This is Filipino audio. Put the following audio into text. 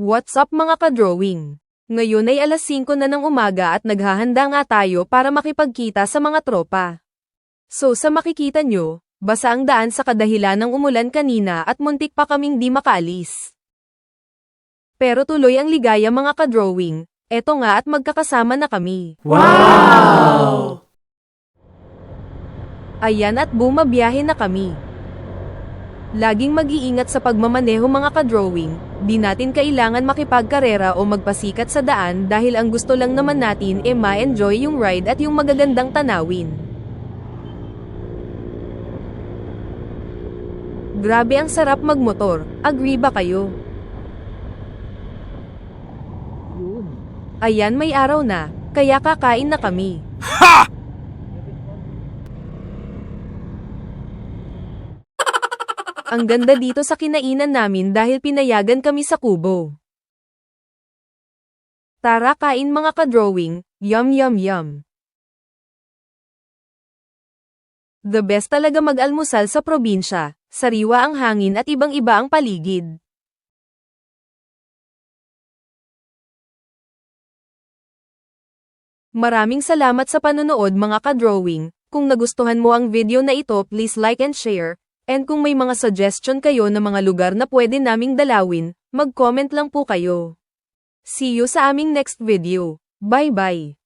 What's up mga ka-drawing? Ngayon ay alas 5 na ng umaga at naghahanda nga tayo para makipagkita sa mga tropa. So sa makikita nyo, basa ang daan sa kadahilan ng umulan kanina at muntik pa kaming di makaalis. Pero tuloy ang ligaya mga ka-drawing, eto nga at magkakasama na kami. Wow! Ayan at bumabiyahe na kami. Laging mag-iingat sa pagmamaneho mga ka-drawing, di natin kailangan makipagkarera o magpasikat sa daan dahil ang gusto lang naman natin ma-enjoy yung ride at yung magagandang tanawin. Grabe ang sarap magmotor, agree ba kayo? Ayan may araw na, kaya kakain na kami. Ang ganda dito sa kinainan namin dahil pinayagan kami sa kubo. Tara kain mga ka-drawing, yum yum yum. The best talaga mag-almusal sa probinsya, sariwa ang hangin at ibang-iba ang paligid. Maraming salamat sa panonood mga ka-drawing, kung nagustuhan mo ang video na ito please like and share. And kung may mga suggestion kayo na mga lugar na pwede naming dalawin, mag-comment lang po kayo. See you sa aming next video. Bye-bye!